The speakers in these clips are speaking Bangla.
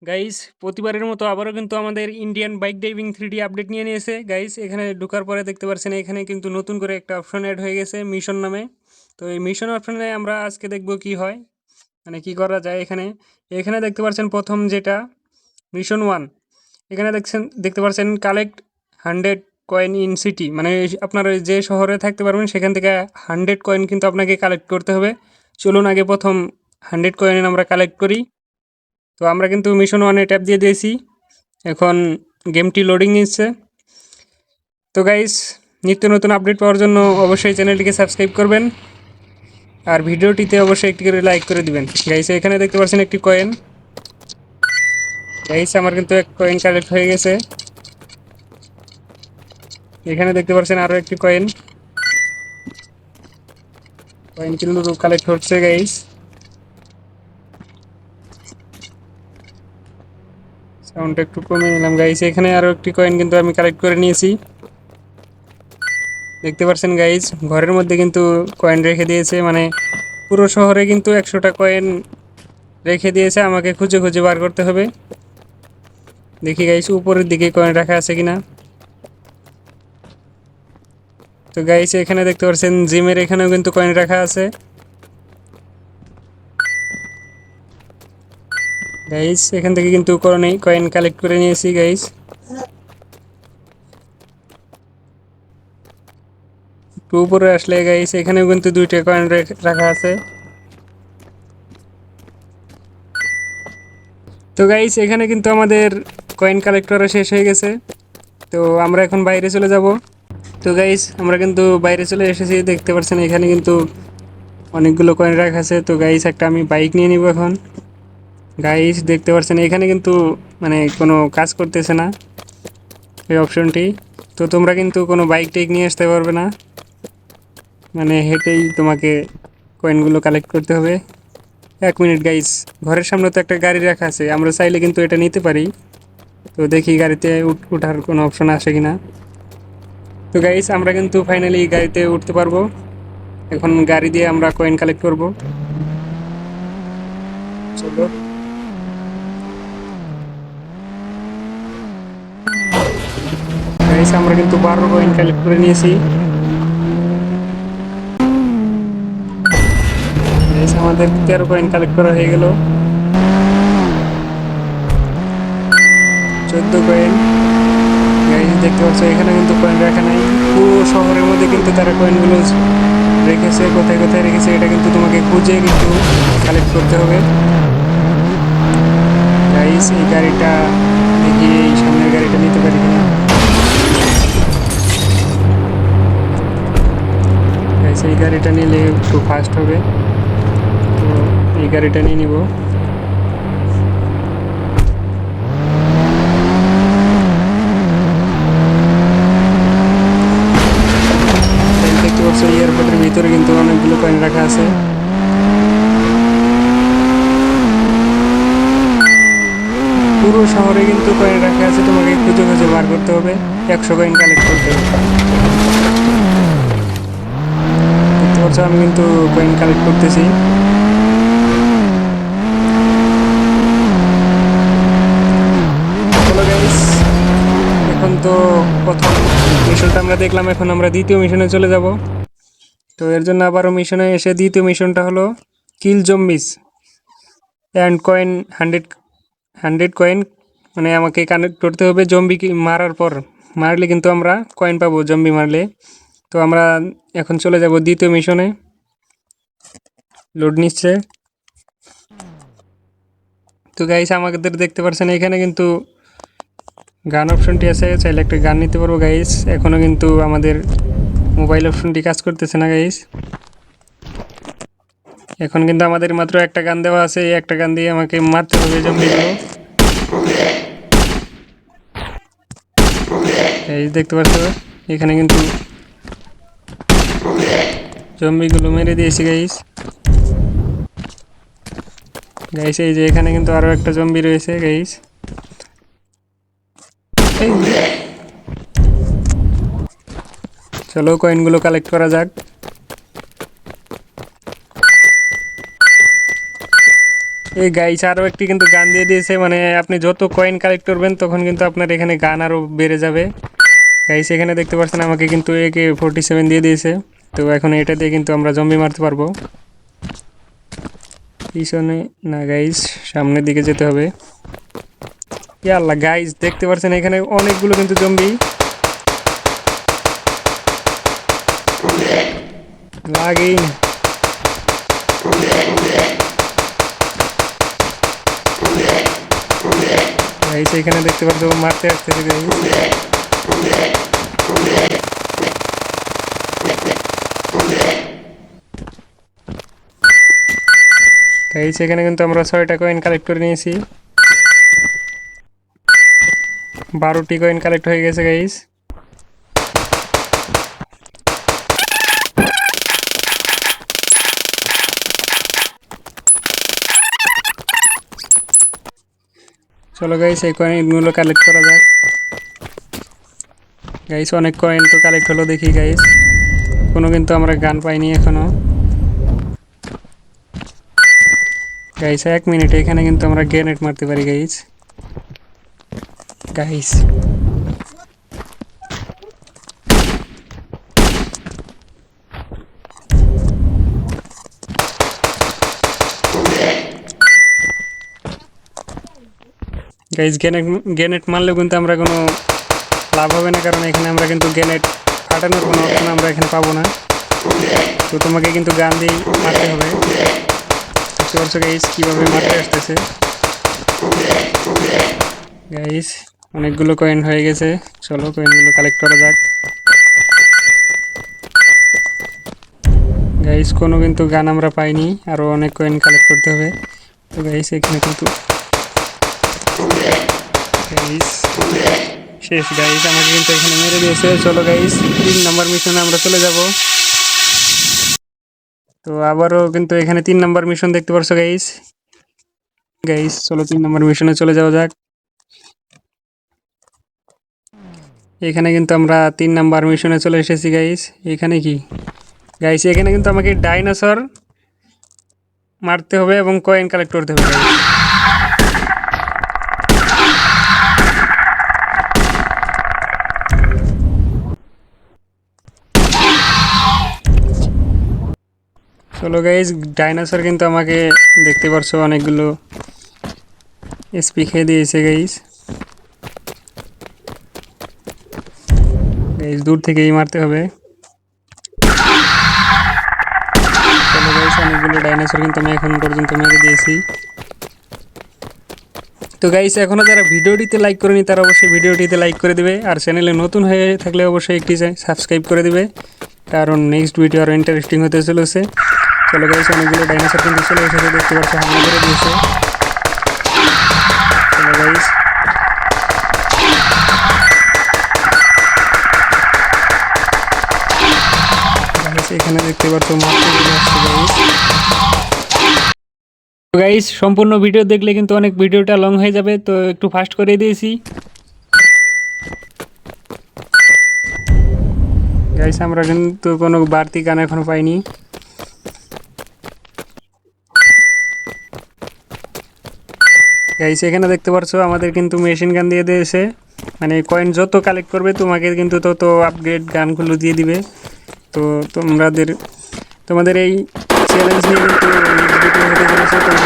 গাইস প্রতিবারের মতো আবারও কিন্তু আমাদের Indian bike driving 3D update নিয়ে নিয়েছে গাইস। এখানে ঢোকার পরে দেখতে পাচ্ছেন এখানে কিন্তু নতুন করে একটা অপশন অ্যাড হয়ে গেছে মিশন নামে। তো এই মিশন অপশনে আমরা আজকে দেখব কি হয়, মানে কি করা যায়। এখানে এখানে দেখতে পাচ্ছেন প্রথম যেটা মিশন 1, এখানে দেখতে পাচ্ছেন কালেক্ট 100 কয়েন ইন সিটি, মানে আপনারা যে শহরে থাকতে পারবেন সেখান থেকে 100 কয়েন কিন্তু আপনাকে কালেক্ট করতে হবে। চলুন আগে প্রথম 100 কয়েন আমরা কালেক্ট করি। তো আমরা কিন্তু মিশন 1-এ ট্যাপ দিয়ে দিয়েছি, এখন গেমটি লোডিং নিচ্ছে। তো গাইস, নিত্য নতুন আপডেট পাওয়ার জন্য অবশ্যই চ্যানেলটিকে সাবস্ক্রাইব করবেন আর ভিডিওটিতে অবশ্যই একটি করে লাইক করে দিবেন। গাইস এখানে দেখতে পাচ্ছেন একটি কয়েন। গাইস আমার কিন্তু এক কয়েন কালেক্ট হয়ে গেছে। এখানে দেখতে পাচ্ছেন আরও একটি কয়েন কিন্তু কালেক্ট হচ্ছে গাইস। সাউন্ডটা একটু কমে নিলাম গাইস। এখানে আরও একটি কয়েন কিন্তু আমি কালেক্ট করে নিয়েছি। দেখতে পাচ্ছেন গাইস, ঘরের মধ্যে কিন্তু কয়েন রেখে দিয়েছে, মানে পুরো শহরে কিন্তু 100টা কয়েন রেখে দিয়েছে। আমাকে খুঁজে খুঁজে বার করতে হবে। দেখি গাইস উপরের দিকে কয়েন রাখা আছে কিনা। তো গাইস এখানে দেখতে পাচ্ছেন জিমের এখানেও কিন্তু কয়েন রাখা আছে। গাইস এখান থেকে কিন্তু কয়েন কালেক্ট করে নিয়েছি গাইস। একটু উপরে আসলে গাইস এখানেও কিন্তু 2টা কয়েন রাখা আছে। তো গাইস এখানে কিন্তু আমাদের কয়েন কালেক্ট করা শেষ হয়ে গেছে। তো আমরা এখন বাইরে চলে যাব। তো গাইস আমরা কিন্তু বাইরে চলে এসেছি, দেখতে পাচ্ছেন এখানে কিন্তু অনেকগুলো কয়েন রাখা আছে। তো গাইস একটা আমি বাইক নিয়ে নিব এখন। গাইস দেখতে পাচ্ছেন এখানে কিন্তু মানে কোনো কাজ করতেছে না এই অপশনটি। তো তোমরা কিন্তু কোনো বাইক টেক নিয়ে আসতে পারবে না, মানে হেঁটেই তোমাকে কয়েনগুলো কালেক্ট করতে হবে। 1 মিনিট গাইস, ঘরের সামনে তো একটা গাড়ি রাখা আছে, আমরা চাইলে কিন্তু এটা নিতে পারি। তো দেখি গাড়িতে উঠার কোনো অপশন আসে কিনা। তো গাইস আমরা কিন্তু ফাইনালি গাড়িতে উঠতে পারবো। এখন গাড়ি দিয়ে আমরা কয়েন কালেক্ট করব। চলো গাইস, আমরা কিন্তু 12 কয়েন কালেক্ট করে নিয়েছি। গাইস আমাদের 13 কয়েন কালেক্ট করা হয়ে গেল। 14 কয়েন। গাইস দেখতে পাচ্ছ এখানে কিন্তু কয়েন রাখা নাই। পুরো শহরের মধ্যে কিন্তু তারা কয়েনগুলো রেখেছে, কোথায় কোথায় রেখেছে এটা কিন্তু তোমাকে খুঁজে কিন্তু কালেক্ট করতে হবে। গাইস এই গাড়িটা দেখি, এই সামনের গাড়িটা নিতে পারি কিনা। গাইস এই গাড়িটা নিলে একটু ফাস্ট হবে, তো এই গাড়িটা নিয়ে নিব। দেখতে পাচ্ছ এয়ারপোর্টের ভিতরে কিন্তু অনেকগুলো কয়েন রাখা আছে। পুরো শহরে কিন্তু কয়েন রাখা আছে, তোমাকে খুঁজে খুঁজে বার করতে হবে। 100 কয়েন কালেক্ট করতে হবে। দেখতে পাচ্ছ আমি কিন্তু কয়েন কালেক্ট করতেছি। চলো গাইস, এখন তো প্রথম মিশনটা আমরা দেখলাম, এখন আমরা দ্বিতীয় মিশনে চলে যাব। তো এর জন্য আবারও মিশনে এসে দ্বিতীয় মিশনটা হলো কিল জম্বিস অ্যান্ড কয়েন 100 কয়েন, মানে আমাকে কানেক্ট করতে হবে জম্বি মারার পর। মারলে কিন্তু আমরা কয়েন পাবো জম্বি মারলে। তো আমরা এখন চলে যাব দ্বিতীয় মিশনে। লোড নিচ্ছে। তো গাইস আমাদের দেখতে পাচ্ছেন এখানে কিন্তু গান অপশনটি আছে, চাইলে একটা গান নিতে পারবো গাইস। এখনও কিন্তু আমাদের মোবাইল অপশনটি কাজ করতেছে না গাইস। এখন কিন্তু আমাদের মাত্র একটা গান দেওয়া আছে, এই একটা গান দিয়ে আমাকে মারতে হবে জম্বিগুলো। এই দেখতে পাচ্ছ এখানে কিন্তু জম্বিগুলো মেরে দিয়েছি গাইস। গাইস এই যে এখানে কিন্তু আরো একটা জম্বি রয়েছে গাইস। চলো কয়েনগুলো কালেক্ট করা যাক। এই গাইস আরও একটি কিন্তু গান দিয়ে দিয়েছে, মানে আপনি যত কয়েন কালেক্ট করবেন তখন কিন্তু আপনার এখানে গান আরও বেড়ে যাবে। গাইস এখানে দেখতে পাচ্ছেন আমাকে কিন্তু AK-47 দিয়ে দিয়েছে। তো এখন এটা দিয়ে কিন্তু আমরা জম্বি মারতে পারবো। পিছনে না গাইস, সামনের দিকে যেতে হবে। ইয়াল্লা গাইস দেখতে পাচ্ছেন এখানে অনেকগুলো কিন্তু জম্বি। লাগেই না গাইস, এখানে দেখতে পাচ্ছ মারতে আসতেছে গাইস। গাইস এখানে কিন্তু আমরা 6টা কয়েন কালেক্ট করে নিয়েছি, 12টি কয়েন কালেক্ট হয়ে গেছে গাইস। চলো গাইস এই কয়েনগুলো কালেক্ট করা যাক। গাইস অনেক কয়েন তো কালেক্ট হলো, দেখি গাইস কোনো কিন্তু আমরা গান পাইনি এখনো। গাইস 1 মিনিট, এখানে কিন্তু আমরা গ্রেনেড মারতে পারি গাইস। গাইস গাইস গ্রেনেড মারলেও কিন্তু আমরা কোনো লাভ হবে না, কারণ এখানে আমরা কিন্তু গ্রেনেড ফাটানোর কোনো অপশন আমরা এখানে পাবো না। তো তোমাকে কিন্তু গান দিয়েই মারতে হবে। দেখতে পাচ্ছ গাইস কীভাবে মারতে আসতেছে। গাইস অনেকগুলো কয়েন হয়ে গেছে, চলো কয়েনগুলো কালেক্ট করা যাক। গাইস কোনো কিন্তু গান আমরা পাইনি, আরও অনেক কয়েন কালেক্ট করতে হবে। তো গাইস এখানে কিন্তু গাইস শেষ গাইস, আমাকে কিন্তু এখানে মেরে দিয়েছে। চলো গাইস 3 নাম্বার মিশনে আমরা চলে যাব। তো আবারও কিন্তু এখানে 3 নাম্বার মিশন দেখতে পাচ্ছ গাইস। গাইস চলো 3 নাম্বার মিশনে চলে যাওয়া যাক। এখানে কিন্তু আমরা 3 নাম্বার মিশনে চলে এসেছি গাইস। এখানে কি গাইস, এখানে কিন্তু আমাকে ডাইনোসর মারতে হবে এবং কয়েন কালেক্ট করতে হবে গাইস। চলো গাইস ডাইনোসর কিন্তু আমাকে দেখতে পারছো অনেকগুলো এসপি খেয়ে দিয়েছে গাইস। গাইস দূর থেকেই মারতে হবে। চলো গাইস অনেকগুলো ডাইনোসর কিন্তু আমি এখন পর্যন্ত মেরে দিয়েছি। তো গাইস এখনও যারা ভিডিওটিতে লাইক করেনি তারা অবশ্যই ভিডিওটিতে লাইক করে দেবে, আর চ্যানেলে নতুন হয়ে থাকলে অবশ্যই একটি সাবস্ক্রাইব করে দেবে, কারণ নেক্সট ভিডিও আরও ইন্টারেস্টিং হতে চলেছে। চলো গাইস অনেকগুলো ডাইনোসর কিন্তু চলে এসেছে, দেখতে পাচ্ছ হামলা করে দিয়েছে। চলো গাইস এখানে দেখতে পাচ্ছ মারতে চলে আসছে গাইস। তো গাইস সম্পূর্ণ ভিডিও দেখলে কিন্তু অনেক ভিডিওটা লং হয়ে যাবে, তো একটু ফাস্ট করে দিয়েছি। গাইস আমরা কিন্তু কোনো বাড়তি গান এখনো পাইনি। গাইস এখানে দেখতে পাচ্ছ আমাদের কিন্তু মেশিন গান দিয়ে দিয়েছে, মানে কয়েন যত কালেক্ট করবে তোমাকে কিন্তু তত আপগ্রেড গানগুলো দিয়ে দিবে। তো তোমাদের এই চ্যালেঞ্জ নিয়ে কিন্তু নেক্সট ভিডিও হতে চলেছে, তোমরা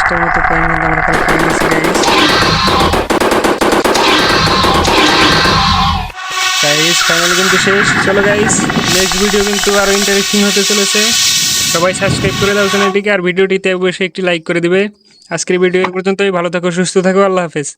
টার মতো কয়েন কিন্তু আমরা কালেক্ট করে নিয়েছি গাইস। ফাইনালি কিন্তু শেষ। চলো গাইস, নেক্সট ভিডিও কিন্তু আরো ইন্টারেস্টিং হতে চলেছে। সবাই সাবস্ক্রাইব করে দাও চ্যানেলটিকে, আর ভিডিওটিতে অবশ্যই একটি লাইক করে দিবে। আজকের ভিডিও এই পর্যন্তই। ভালো থাকো, সুস্থ থাকো, আল্লাহ হাফেজ।